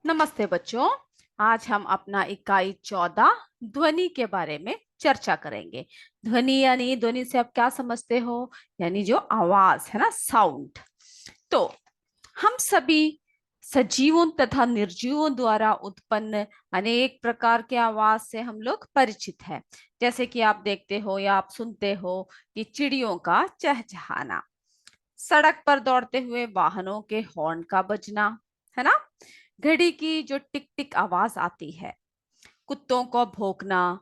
नमस्ते बच्चों। आज हम अपना इकाई 14 ध्वनि के बारे में चर्चा करेंगे। ध्वनि यानी ध्वनि से आप क्या समझते हो? यानी जो आवाज है ना, साउंड। तो हम सभी सजीवों तथा निर्जीवों द्वारा उत्पन्न अनेक प्रकार के आवाज से हम लोग परिचित हैं। जैसे कि आप देखते हो या आप सुनते हो कि चिड़ियों का चहचहाना, सड़क पर दौड़ते हुए वाहनों के हॉर्न का बजना, है ना, घड़ी की जो टिक टिक आवाज आती है, कुत्तों को भौंकना,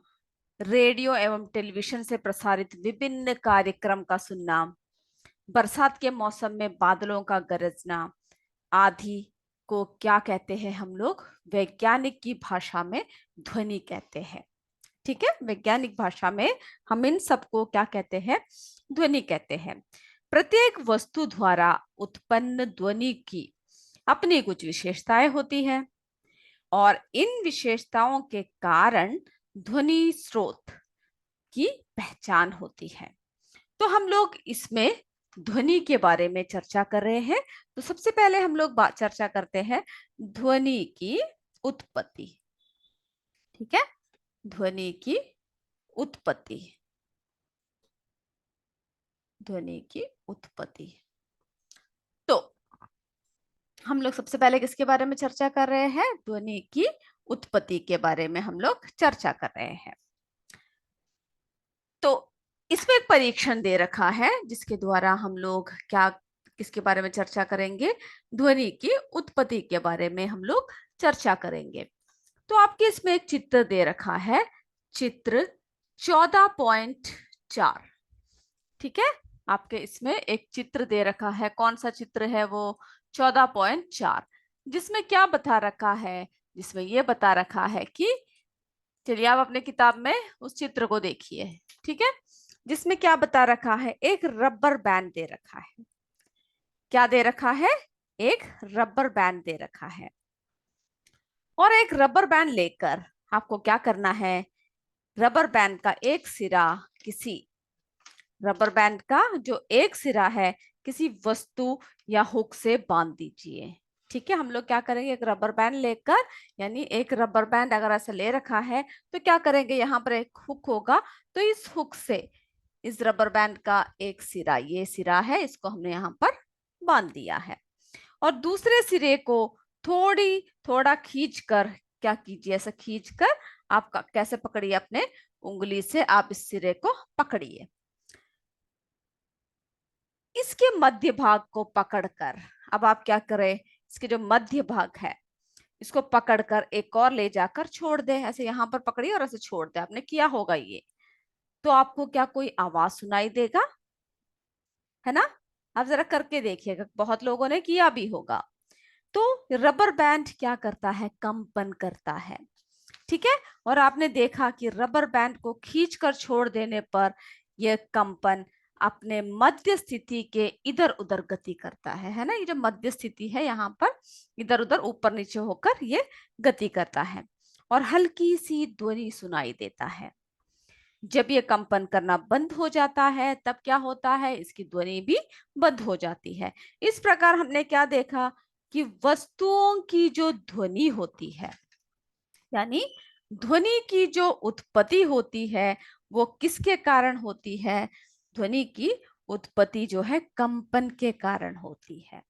रेडियो एवं टेलीविजन से प्रसारित विभिन्न कार्यक्रम का सुनना, बरसात के मौसम में बादलों का गरजना आदि को क्या कहते हैं हम लोग? वैज्ञानिक की भाषा में ध्वनि कहते हैं। ठीक है, वैज्ञानिक भाषा में हम इन सबको क्या कहते हैं? ध्वनि कहते हैं। प्रत्येक वस्तु द्वारा उत्पन्न ध्वनि की अपनी कुछ विशेषताएं होती है और इन विशेषताओं के कारण ध्वनि स्रोत की पहचान होती है। तो हम लोग इसमें ध्वनि के बारे में चर्चा कर रहे हैं। तो सबसे पहले हम लोग चर्चा करते हैं ध्वनि की उत्पत्ति। ठीक है, ध्वनि की उत्पत्ति। ध्वनि की उत्पत्ति। तो हम लोग सबसे पहले किसके बारे में चर्चा कर रहे हैं? ध्वनि की उत्पत्ति के बारे में हम लोग चर्चा कर रहे हैं। तो इसमें एक परीक्षण दे रखा है जिसके द्वारा हम लोग क्या किसके बारे में चर्चा करेंगे? ध्वनि की उत्पत्ति के बारे में हम लोग चर्चा करेंगे। तो आपके इसमें एक चित्र दे रखा है, चित्र 14.4। ठीक है, आपके इसमें एक चित्र दे रखा है। कौन सा चित्र है वो? 14.4। जिसमें क्या बता रखा है? जिसमें ये बता रखा है कि, चलिए आप अपने किताब में उस चित्र को देखिए। ठीक है, जिसमें क्या बता रखा है? एक रबर बैंड दे रखा है। क्या दे रखा है? एक रबर बैंड दे रखा है। और एक रबर बैंड लेकर आपको क्या करना है? रबर बैंड का एक सिरा किसी रबर बैंड का जो एक सिरा है किसी वस्तु या हुक से बांध दीजिए। ठीक है, हम लोग क्या करेंगे? एक रबर बैंड लेकर, यानी एक रबर बैंड अगर ऐसा ले रखा है तो क्या करेंगे? यहाँ पर एक हुक होगा, तो इस हुक से इस रबर बैंड का एक सिरा, ये सिरा है, इसको हमने यहाँ पर बांध दिया है। और दूसरे सिरे को थोड़ा खींच कर क्या कीजिए? ऐसा खींच कर आप कैसे पकड़िए? अपने उंगली से आप इस सिरे को पकड़िए। इसके मध्य भाग को पकड़कर अब आप क्या करें? इसके जो मध्य भाग है इसको पकड़कर एक और ले जाकर छोड़ दे। ऐसे यहाँ पर पकड़िए और ऐसे छोड़ दे। आपने किया होगा ये। तो आपको क्या कोई आवाज सुनाई देगा? है ना? आप जरा करके देखिएगा, बहुत लोगों ने किया भी होगा। तो रबर बैंड क्या करता है? कंपन करता है। ठीक है, और आपने देखा कि रबर बैंड को खींचकर छोड़ देने पर यह कंपन अपने मध्य स्थिति के इधर उधर गति करता है ना? ये जो मध्य स्थिति है यहाँ पर इधर उधर ऊपर नीचे होकर ये गति करता है और हल्की सी ध्वनि सुनाई देता है। जब ये कंपन करना बंद हो जाता है तब क्या होता है? इसकी ध्वनि भी बंद हो जाती है। इस प्रकार हमने क्या देखा कि वस्तुओं की जो ध्वनि होती है, यानी ध्वनि की जो उत्पत्ति होती है वो किसके कारण होती है? ध्वनि की उत्पत्ति जो है कंपन के कारण होती है।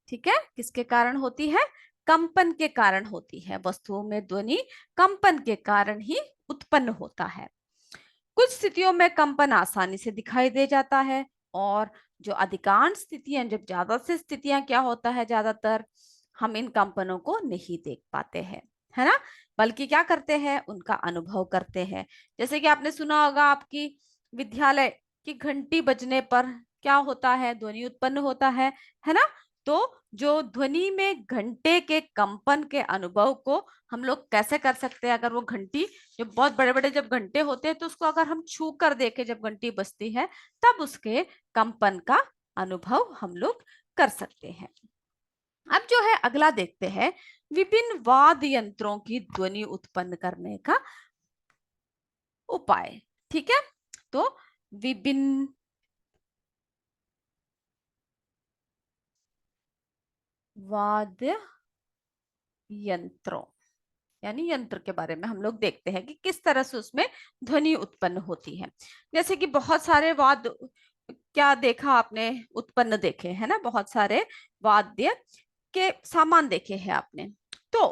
ठीक है, किसके कारण होती है? कंपन के कारण होती है। वस्तुओं में ध्वनि कंपन के कारण ही उत्पन्न होता है। कुछ स्थितियों में कंपन आसानी से दिखाई दे जाता है और जो अधिकांश स्थितियां, जब ज्यादा से स्थितियां क्या होता है, ज्यादातर हम इन कंपनों को नहीं देख पाते हैं, है ना? बल्कि क्या करते हैं? उनका अनुभव करते हैं। जैसे कि आपने सुना होगा, आपकी विद्यालय की घंटी बजने पर क्या होता है? ध्वनि उत्पन्न होता है ना? तो जो ध्वनि में घंटे के कंपन के अनुभव को हम लोग कैसे कर सकते हैं? अगर वो घंटी, जो बहुत बड़े बड़े जब घंटे होते हैं तो उसको अगर हम छू कर देखें जब घंटी बजती है, तब उसके कंपन का अनुभव हम लोग कर सकते हैं। अब जो है अगला देखते हैं, विभिन्न वाद्य यंत्रों की ध्वनि उत्पन्न करने का उपाय। ठीक है, तो विभिन्न वाद्य यंत्रों, यानी यंत्र के बारे में हम लोग देखते हैं कि किस तरह से उसमें ध्वनि उत्पन्न होती है। जैसे कि बहुत सारे वाद्य, क्या देखा आपने, उत्पन्न देखे है ना, बहुत सारे वाद्य के सामान देखे हैं आपने। तो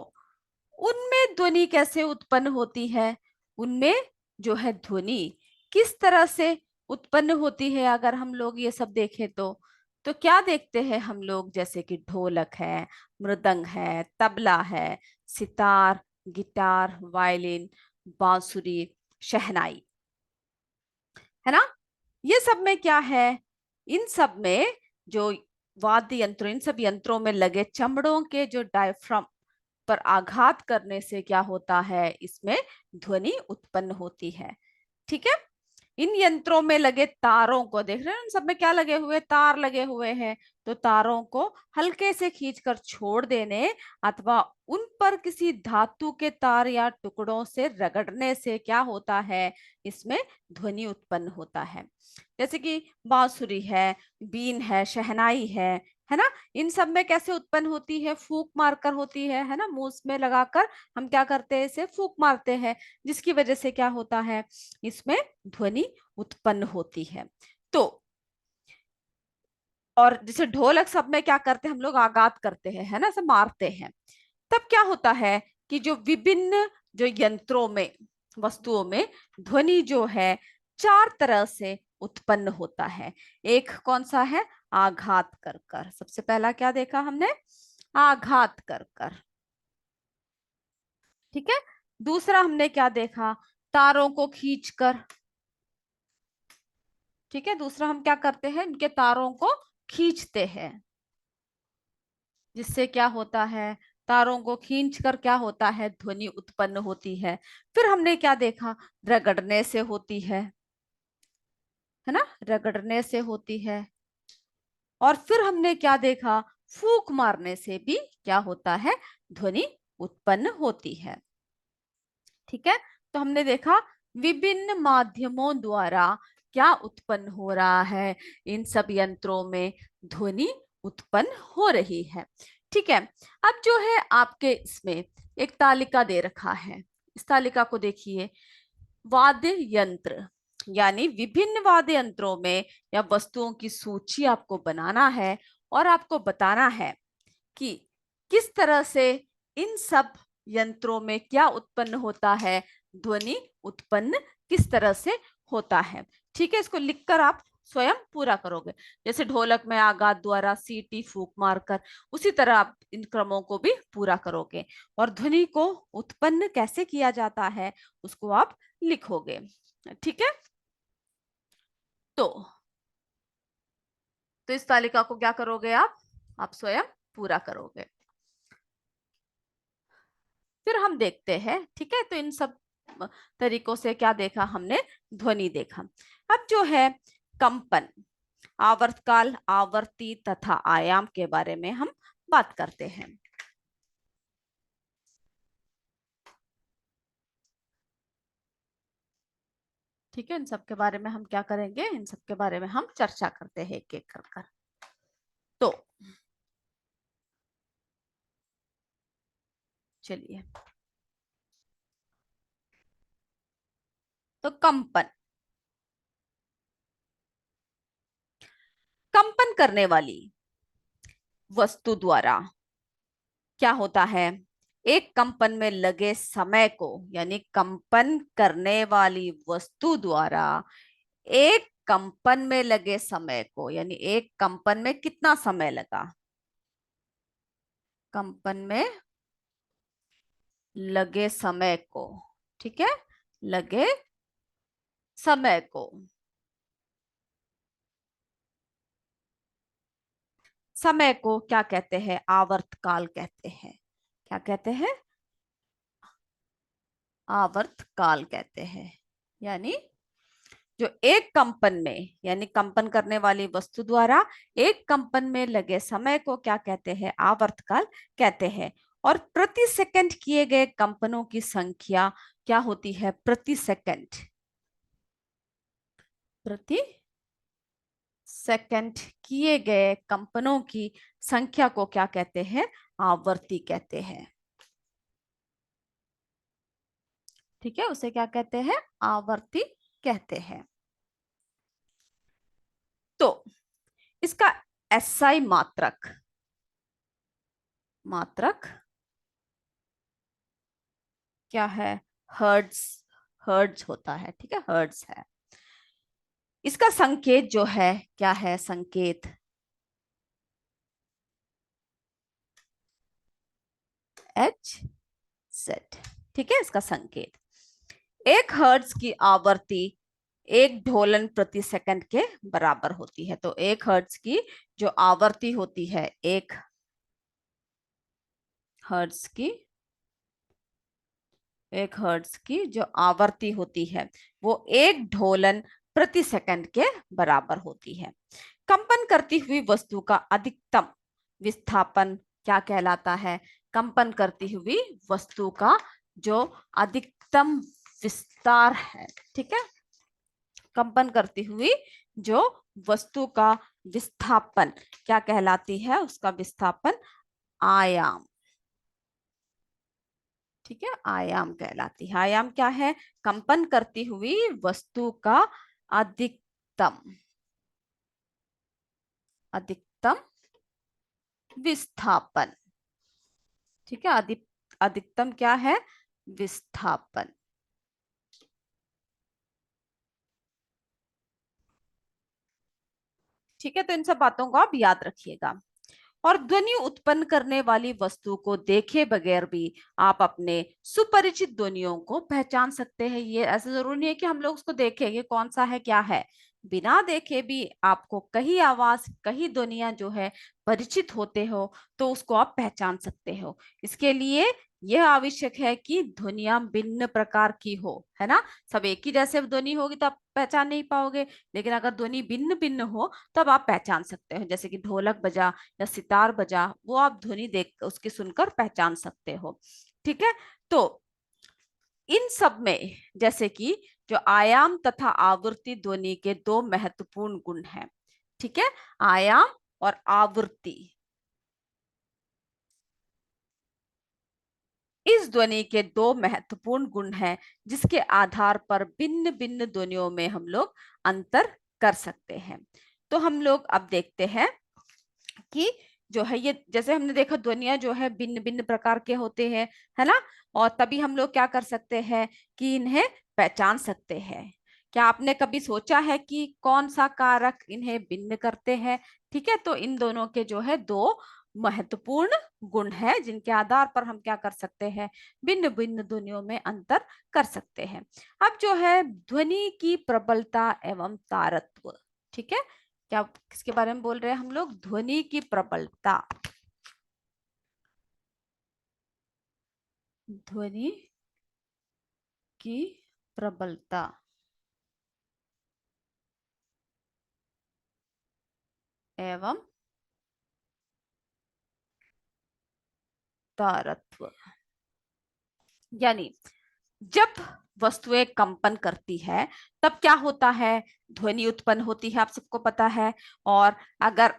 उनमें ध्वनि कैसे उत्पन्न होती है, उनमें जो है ध्वनि किस तरह से उत्पन्न होती है, अगर हम लोग ये सब देखें तो क्या देखते हैं हम लोग, जैसे कि ढोलक है, मृदंग है, तबला है, सितार, गिटार, वायलिन, बांसुरी, शहनाई, है ना। ये सब में क्या है, इन सब में जो वाद्य यंत्र, इन सब यंत्रों में लगे चमड़ों के जो डायफ्राम पर आघात करने से क्या होता है, इसमें ध्वनि उत्पन्न होती है। ठीक है। इन यंत्रों में लगे तारों को देख रहे हैं, उन सब में क्या लगे हुए, तार लगे हुए हैं। तो तारों को हल्के से खींचकर छोड़ देने अथवा उन पर किसी धातु के तार या टुकड़ों से रगड़ने से क्या होता है, इसमें ध्वनि उत्पन्न होता है। जैसे कि बांसुरी है, बीन है, शहनाई है ना। इन सब में कैसे उत्पन्न होती है, फूंक मारकर होती है ना, मुंह में लगाकर हम क्या करते हैं, इसे फूंक मारते हैं, जिसकी वजह से क्या होता है, इसमें ध्वनि उत्पन्न होती है। तो और जैसे ढोलक सब में क्या करते हैं हम लोग, आघात करते हैं, है ना, सब मारते हैं। तब क्या होता है कि जो विभिन्न जो यंत्रों में, वस्तुओं में ध्वनि जो है चार तरह से उत्पन्न होता है। एक कौन सा है, आघात कर कर, सबसे पहला क्या देखा हमने, आघात कर कर। ठीक है। दूसरा हमने क्या देखा, तारों को खींचकर। ठीक है, दूसरा हम क्या करते हैं, इनके तारों को खींचते हैं, जिससे क्या होता है, तारों को खींचकर क्या होता है, ध्वनि उत्पन्न होती है। फिर हमने क्या देखा, रगड़ने से होती है ना, रगड़ने से होती है। और फिर हमने क्या देखा, फूंक मारने से भी क्या होता है, ध्वनि उत्पन्न होती है। ठीक है। तो हमने देखा विभिन्न माध्यमों द्वारा क्या उत्पन्न हो रहा है, इन सब यंत्रों में ध्वनि उत्पन्न हो रही है। ठीक है। अब जो है आपके इसमें एक तालिका दे रखा है, इस तालिका को देखिए। वाद्य यंत्र, यानी विभिन्न वाद्य यंत्रों में या वस्तुओं की सूची आपको बनाना है और आपको बताना है कि किस तरह से इन सब यंत्रों में क्या उत्पन्न होता है, ध्वनि उत्पन्न किस तरह से होता है। ठीक है, इसको लिखकर आप स्वयं पूरा करोगे। जैसे ढोलक में आघात द्वारा, सीटी फूंक मारकर, उसी तरह आप इन क्रमों को भी पूरा करोगे और ध्वनि को उत्पन्न कैसे किया जाता है उसको आप लिखोगे। ठीक है। तो इस तालिका को क्या करोगे आप स्वयं पूरा करोगे। फिर हम देखते हैं। ठीक है, तो इन सब तरीकों से क्या देखा हमने, ध्वनि देखा। अब जो है कंपन, आवर्तकाल, आवर्ती तथा आयाम के बारे में हम बात करते हैं। ठीक है, इन सब के बारे में हम क्या करेंगे, इन सब के बारे में हम चर्चा करते हैं एक एक कर कर। तो चलिए, तो कंपन, कंपन करने वाली वस्तु द्वारा क्या होता है, एक कंपन में लगे समय को, यानी कंपन करने वाली वस्तु द्वारा एक कंपन में लगे समय को, यानी एक कंपन में कितना समय लगा, कंपन में लगे समय को। ठीक है, लगे समय को, समय को क्या कहते हैं, आवर्तकाल कहते हैं। क्या कहते हैं, आवर्तकाल कहते हैं। यानी जो एक कंपन में, यानी कंपन करने वाली वस्तु द्वारा एक कंपन में लगे समय को क्या कहते हैं, आवर्तकाल कहते हैं। और प्रति सेकंड किए गए कंपनों की संख्या क्या होती है, प्रति सेकंड, प्रति सेकंड किए गए कंपनों की संख्या को क्या कहते हैं, आवर्ती कहते हैं। ठीक है, उसे क्या कहते हैं? आवर्ती कहते हैं। तो इसका एसआई मात्रक, मात्रक क्या है? हर्ट्ज, हर्ट्ज होता है, ठीक है, हर्ट्ज है। इसका संकेत जो है क्या है? संकेत एच सेट, ठीक है, इसका संकेत। एक हर्ट्ज की आवृत्ति एक ढोलन प्रति सेकंड के बराबर होती है। तो एक हर्ट्ज की जो आवृत्ति होती है, एक हर्ट्ज की, एक हर्ट्ज की जो आवृत्ति होती है वो एक ढोलन प्रति सेकंड के बराबर होती है। कंपन करती हुई वस्तु का अधिकतम विस्थापन क्या कहलाता है? कंपन करती हुई वस्तु का जो अधिकतम विस्तार है, ठीक है, कंपन करती हुई जो वस्तु का विस्थापन क्या कहलाती है? उसका विस्थापन आयाम, ठीक है, आयाम कहलाती है। आयाम क्या है? कंपन करती हुई वस्तु का अधिकतम, अधिकतम विस्थापन, ठीक है, अधिकतम क्या है? विस्थापन। ठीक है, तो इन सब बातों को आप याद रखिएगा। और ध्वनि उत्पन्न करने वाली वस्तु को देखे बगैर भी आप अपने सुपरिचित ध्वनियों को पहचान सकते हैं। ये ऐसा जरूरी नहीं है कि हम लोग उसको देखें कि कौन सा है, क्या है। बिना देखे भी आपको कई आवाज, कई ध्वनियां जो है परिचित होते हो, तो उसको आप पहचान सकते हो। इसके लिए यह आवश्यक है कि ध्वनियां भिन्न प्रकार की हो, है ना। सब एक ही जैसे ध्वनि होगी तो आप पहचान नहीं पाओगे, लेकिन अगर ध्वनि भिन्न भिन्न हो तब आप पहचान सकते हो। जैसे कि ढोलक बजा या सितार बजा, वो आप ध्वनि देख उसकी सुनकर पहचान सकते हो। ठीक है, तो इन सब में जैसे कि जो आयाम तथा आवृत्ति ध्वनि के दो महत्वपूर्ण गुण हैं। ठीक है, आयाम और आवृत्ति, इस ध्वनि के दो महत्वपूर्ण गुण हैं जिसके आधार पर भिन्न भिन्न ध्वनियों में हम लोग अंतर कर सकते हैं। तो हम लोग अब देखते हैं कि जो है ये, जैसे हमने देखा ध्वनियां जो है भिन्न भिन्न प्रकार के होते हैं, है ना। और तभी हम लोग क्या कर सकते हैं कि इन्हें पहचान सकते हैं। क्या आपने कभी सोचा है कि कौन सा कारक इन्हें भिन्न करते हैं? ठीक है, तो इन दोनों के जो है दो महत्वपूर्ण गुण है जिनके आधार पर हम क्या कर सकते हैं? भिन्न भिन्न ध्वनियों में अंतर कर सकते हैं। अब जो है ध्वनि की प्रबलता एवं तारत्व, ठीक है, क्या किसके बारे में बोल रहे हैं हम लोग? ध्वनि की प्रबलता, ध्वनि की प्रबलता एवं तारत्व। यानी जब वस्तुएं कंपन करती है तब क्या होता है? ध्वनि उत्पन्न होती है, आप सबको पता है। और अगर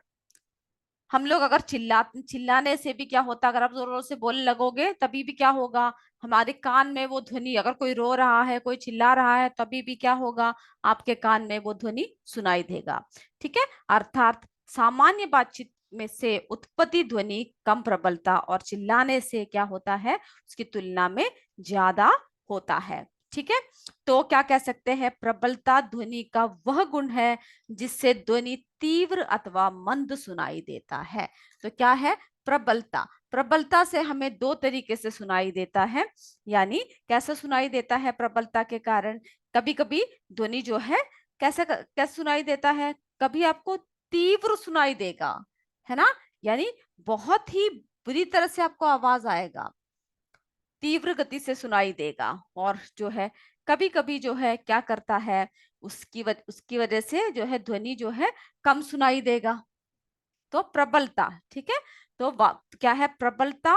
हम लोग अगर चिल्लाने से भी क्या होता है? अगर आप जोर जोर से बोलने लगोगे तभी भी क्या होगा? हमारे कान में वो ध्वनि, अगर कोई रो रहा है, कोई चिल्ला रहा है, तभी भी क्या होगा? आपके कान में वो ध्वनि सुनाई देगा। ठीक है, अर्थात सामान्य बातचीत में से उत्पत्ति ध्वनि कम प्रबलता और चिल्लाने से क्या होता है? उसकी तुलना में ज्यादा होता है। ठीक है, तो क्या कह सकते हैं? प्रबलता ध्वनि का वह गुण है जिससे ध्वनि तीव्र अथवा मंद सुनाई देता है। तो क्या है प्रबलता? प्रबलता से हमें दो तरीके से सुनाई देता है। यानी कैसे सुनाई देता है प्रबलता के कारण? कभी कभी ध्वनि जो है कैसे कैसे सुनाई देता है? कभी आपको तीव्र सुनाई देगा, है ना, यानी बहुत ही बुरी तरह से आपको आवाज आएगा, तीव्र गति से सुनाई देगा। और जो है कभी कभी जो है क्या करता है, उसकी वजह से जो है ध्वनि जो है कम सुनाई देगा। तो प्रबलता, ठीक है, तो क्या है प्रबलता?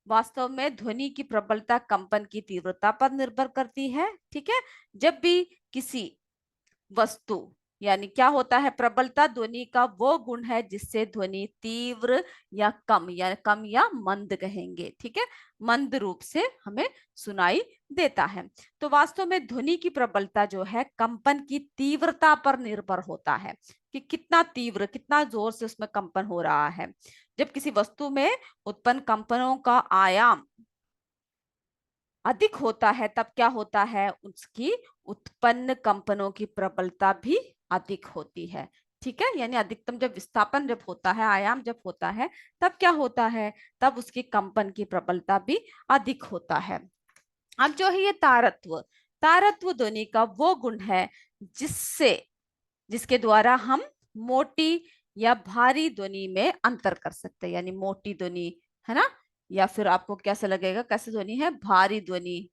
वास्तव में ध्वनि की प्रबलता कंपन की तीव्रता पर निर्भर करती है। ठीक है, जब भी किसी वस्तु यानी क्या होता है, प्रबलता ध्वनि का वो गुण है जिससे ध्वनि तीव्र या कम या मंद कहेंगे, ठीक है, मंद रूप से हमें सुनाई देता है। तो वास्तव में ध्वनि की प्रबलता जो है कंपन की तीव्रता पर निर्भर होता है कि कितना तीव्र, कितना जोर से उसमें कंपन हो रहा है। जब किसी वस्तु में उत्पन्न कंपनों का आयाम अधिक होता है तब क्या होता है, उसकी उत्पन्न कंपनों की प्रबलता भी अधिक होती है, ठीक है। यानी अधिकतम जब विस्थापन जब होता है, आयाम जब होता है, तब क्या होता है, तब उसकी कंपन की प्रबलता भी अधिक होता है। अब जो है ये तारत्व, तारत्व ध्वनि का वो गुण है जिससे जिसके द्वारा हम मोटी या भारी ध्वनि में अंतर कर सकते हैं। यानी मोटी ध्वनि, है ना, या फिर आपको कैसे लगेगा, कैसे ध्वनि है, भारी ध्वनि,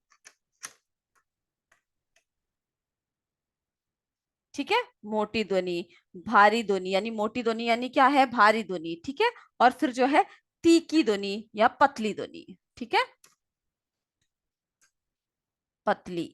ठीक है। मोटी ध्वनि, भारी ध्वनि, यानी मोटी ध्वनि यानी क्या है, भारी ध्वनि, ठीक है। और फिर जो है तीखी ध्वनि या पतली ध्वनि, ठीक है, पतली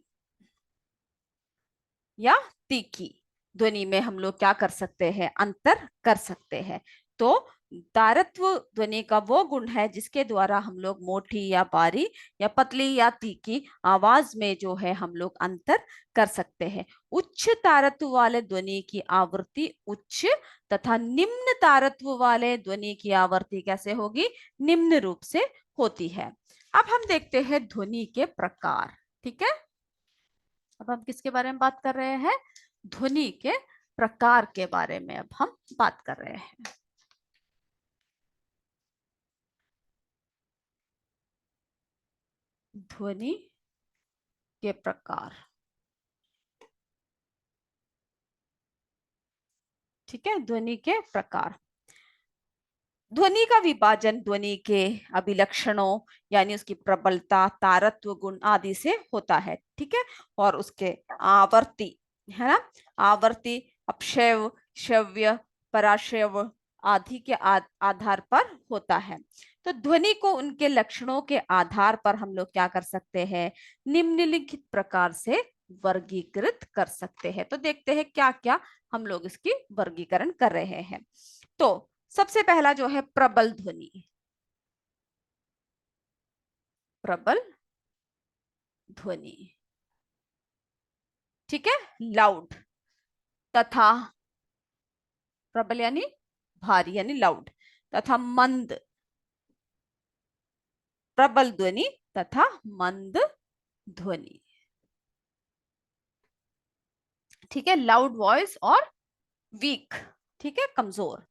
या तीखी ध्वनि में हम लोग क्या कर सकते हैं, अंतर कर सकते हैं। तो तारत्व ध्वनि का वो गुण है जिसके द्वारा हम लोग मोटी या बारी या पतली या तीखी आवाज में जो है हम लोग अंतर कर सकते हैं। उच्च तारत्व वाले ध्वनि की आवृत्ति उच्च तथा निम्न तारत्व वाले ध्वनि की आवृत्ति कैसे होगी, निम्न रूप से होती है। अब हम देखते हैं ध्वनि के प्रकार, ठीक है। अब हम किसके बारे में बात कर रहे हैं, ध्वनि के प्रकार के बारे में अब हम बात कर रहे हैं। ध्वनि के प्रकार, ठीक है, ध्वनि के प्रकार। ध्वनि का विभाजन ध्वनि के अभिलक्षणों यानी उसकी प्रबलता, तारत्व गुण आदि से होता है, ठीक है। और उसके आवर्ती, है ना, आवर्ती, अपशैव, श्रव्य, पराश्रव आदि के आधार पर होता है। तो ध्वनि को उनके लक्षणों के आधार पर हम लोग क्या कर सकते हैं, निम्नलिखित प्रकार से वर्गीकृत कर सकते हैं। तो देखते हैं क्या क्या हम लोग इसकी वर्गीकरण कर रहे हैं। तो सबसे पहला जो है प्रबल ध्वनि, प्रबल ध्वनि, ठीक है, लाउड तथा, प्रबल यानी भारी यानी लाउड, तथा मंद, प्रबल ध्वनि तथा मंद ध्वनि, ठीक है, लाउड वॉइस और वीक, ठीक है, कमजोर।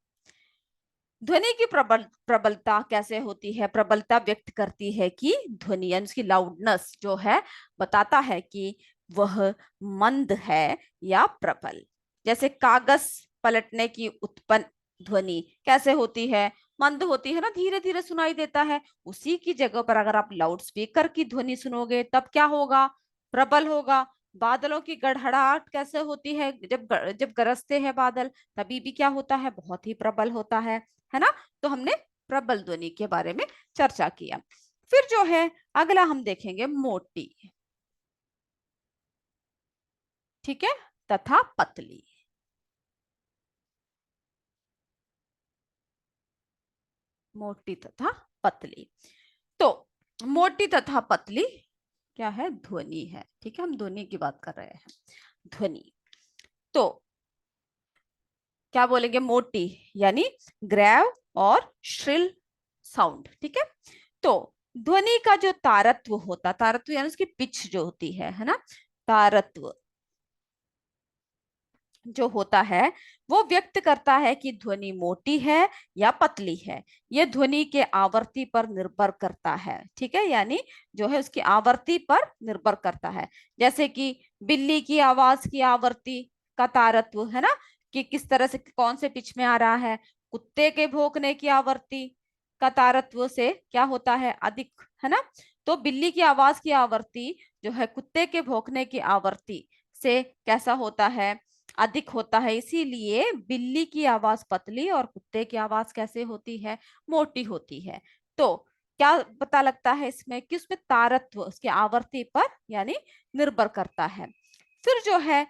ध्वनि की प्रबलता कैसे होती है, प्रबलता व्यक्त करती है कि ध्वनि यानी उसकी लाउडनेस जो है बताता है कि वह मंद है या प्रबल। जैसे कागज पलटने की उत्पन्न ध्वनि कैसे होती है, मंद होती है ना, धीरे धीरे सुनाई देता है। उसी की जगह पर अगर आप लाउड स्पीकर की ध्वनि सुनोगे तब क्या होगा, प्रबल होगा। बादलों की गड़गड़ाहट कैसे होती है, जब गरजते हैं बादल, तभी भी क्या होता है, बहुत ही प्रबल होता है ना। तो हमने प्रबल ध्वनि के बारे में चर्चा किया। फिर जो है अगला हम देखेंगे मोटी, ठीक है, तथा पतली। मोटी तथा पतली। तो मोटी तथा पतली क्या है, ध्वनि है, ठीक है, हम ध्वनि की बात कर रहे हैं। ध्वनि तो क्या बोलेंगे, मोटी यानी ग्रेव और श्रिल साउंड, ठीक है। तो ध्वनि का जो तारत्व होता, तारत्व यानी उसकी पिच जो होती है ना, तारत्व जो होता है वो व्यक्त करता है कि ध्वनि मोटी है या पतली है। यह ध्वनि के आवर्ती पर निर्भर करता है, ठीक है, यानी जो है उसकी आवर्ती पर निर्भर करता है। जैसे कि बिल्ली की आवाज की आवर्ती का तारत्व है ना, कि किस तरह से कौन से पिच में आ रहा है। कुत्ते के भौंकने की आवर्ती का तारत्व से क्या होता है, अधिक, है ना। तो बिल्ली की आवाज की आवर्ती जो है कुत्ते के भौंकने की आवर्ती से कैसा होता है, अधिक होता है। इसीलिए बिल्ली की आवाज पतली और कुत्ते की आवाज कैसे होती है, मोटी होती है। तो क्या पता लगता है इसमें कि उसमें तारत्व उसकी आवर्ती पर यानी निर्भर करता है। फिर जो है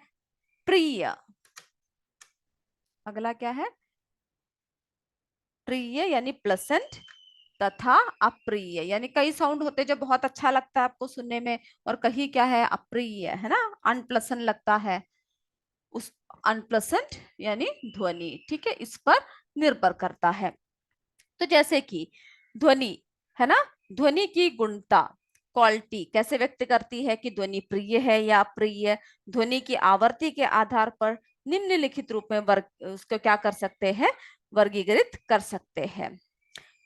प्रिय, अगला क्या है? प्रिय यानी प्लेसेंट, तथा अप्रिय यानी कई साउंड होते हैं जो बहुत अच्छा लगता है आपको सुनने में, और कहीं क्या है, अप्रिय है ना, अनप्लेसेंट लगता है। उस अनप्लेसेंट यानी ध्वनि, ठीक है, इस पर निर्भर करता है। तो जैसे कि ध्वनि है ना, ध्वनि की गुणता, क्वालिटी कैसे व्यक्त करती है कि ध्वनि प्रिय है या अप्रिय? ध्वनि की आवृत्ति के आधार पर निम्नलिखित रूप में वर्ग उसको क्या कर सकते हैं, वर्गीकृत कर सकते हैं।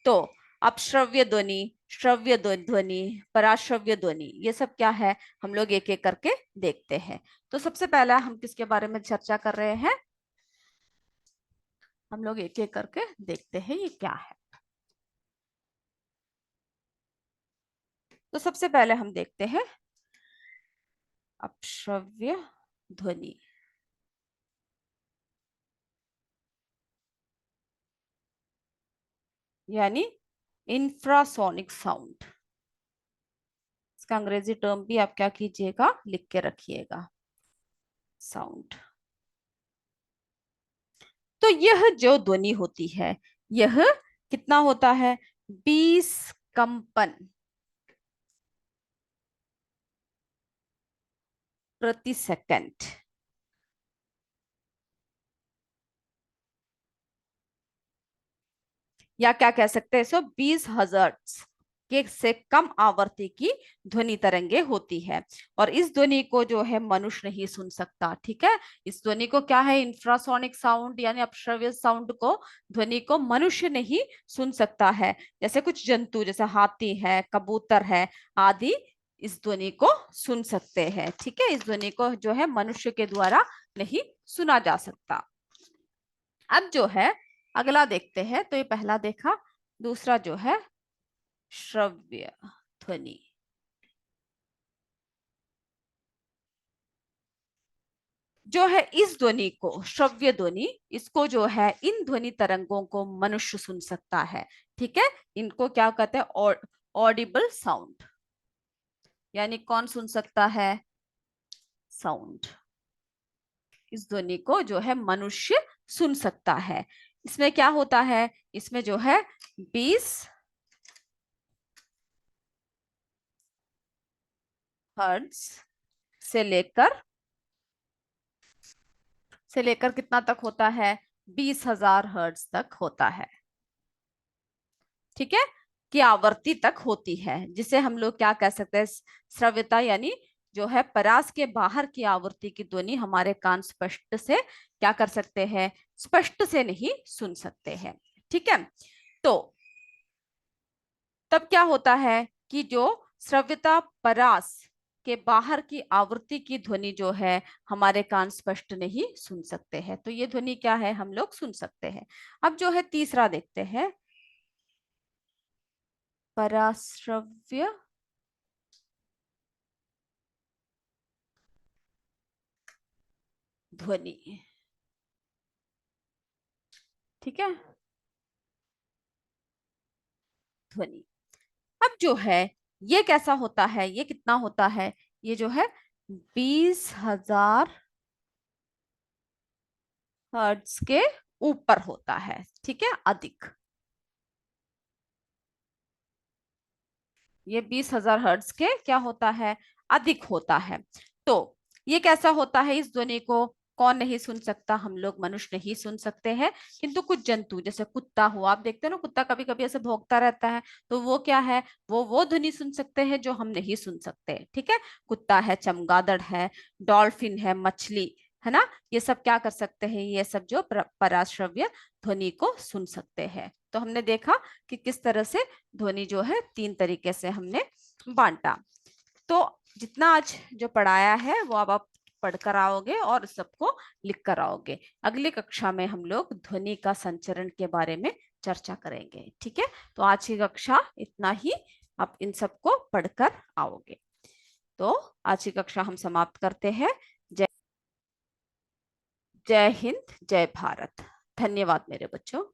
तो अपश्रव्य ध्वनि, श्रव्य ध्वनि, पराश्रव्य ध्वनि, ये सब क्या है, हम लोग एक एक करके देखते हैं। तो सबसे पहला हम किसके बारे में चर्चा कर रहे हैं? हम लोग एक एक करके देखते हैं ये क्या है। तो सबसे पहले हम देखते हैं अपश्रव्य ध्वनि। यानी इंफ्रासोनिक साउंड, इसका अंग्रेजी टर्म भी आप क्या कीजिएगा, लिख के रखिएगा, साउंड। तो यह जो ध्वनि होती है, यह कितना होता है, 20 कंपन प्रति सेकंड, या क्या कह सकते हैं, 120 हर्ट्ज के से कम आवृत्ति की ध्वनि तरंगे होती है। और इस ध्वनि को जो है मनुष्य नहीं सुन सकता, ठीक है। इस ध्वनि को क्या है, इंफ्रासोनिक साउंड यानी अपश्रव्य साउंड को, ध्वनि को मनुष्य नहीं सुन सकता है। जैसे कुछ जंतु, जैसे हाथी है, कबूतर है आदि, इस ध्वनि को सुन सकते हैं, ठीक है। इस ध्वनि को जो है मनुष्य के द्वारा नहीं सुना जा सकता। अब जो है अगला देखते हैं। तो ये पहला देखा, दूसरा जो है श्रव्य ध्वनि। जो है इस ध्वनि को, श्रव्य ध्वनि, इसको जो है, इन ध्वनि तरंगों को मनुष्य सुन सकता है, ठीक है। इनको क्या कहते हैं, ऑडिबल साउंड, यानी कौन सुन सकता है, साउंड। इस ध्वनि को जो है मनुष्य सुन सकता है। इसमें क्या होता है, इसमें जो है 20 हर्ट्ज से लेकर कितना तक होता है, 20,000 हर्ट्ज तक होता है, ठीक है, की आवृत्ति तक होती है, जिसे हम लोग क्या कह सकते हैं, श्रव्यता, यानी जो है परास के बाहर की आवृत्ति की ध्वनि हमारे कान स्पष्ट से क्या कर सकते हैं, स्पष्ट से नहीं सुन सकते हैं, ठीक है। तो तब क्या होता है कि जो श्रव्यता परास के बाहर की आवृत्ति की ध्वनि जो है हमारे कान स्पष्ट नहीं सुन सकते हैं, तो ये ध्वनि क्या है, हम लोग सुन सकते हैं। अब जो है तीसरा देखते हैं, पराश्रव्य ध्वनि, ठीक है, ध्वनि। अब जो है ये कैसा होता है, ये कितना होता है, ये जो है 20,000 हर्ट्ज के ऊपर होता है, ठीक है, अधिक। ये 20,000 हर्ट्ज के क्या होता है, अधिक होता है। तो ये कैसा होता है, इस ध्वनि को कौन नहीं सुन सकता, हम लोग मनुष्य नहीं सुन सकते हैं, किंतु कुछ जंतु, जैसे कुत्ता हुआ, आप देखते हैं ना कुत्ता कभी कभी ऐसे भौंकता रहता है, तो वो क्या है, वो ध्वनि सुन सकते हैं जो हम नहीं सुन सकते, ठीक है। कुत्ता है, चमगादड़ है, डॉल्फिन है, मछली है ना, ये सब क्या कर सकते हैं, ये सब जो पराश्रव्य ध्वनि को सुन सकते हैं। तो हमने देखा कि किस तरह से ध्वनि जो है 3 तरीके से हमने बांटा। तो जितना आज जो पढ़ाया है वो अब आप पढ़ कर आओगे और सबको लिख कर आओगे। अगली कक्षा में हम लोग ध्वनि का संचरण के बारे में चर्चा करेंगे, ठीक है। तो आज की कक्षा इतना ही, आप इन सबको पढ़कर आओगे। तो आज की कक्षा हम समाप्त करते हैं। जय जय हिंद, जय भारत। धन्यवाद मेरे बच्चों।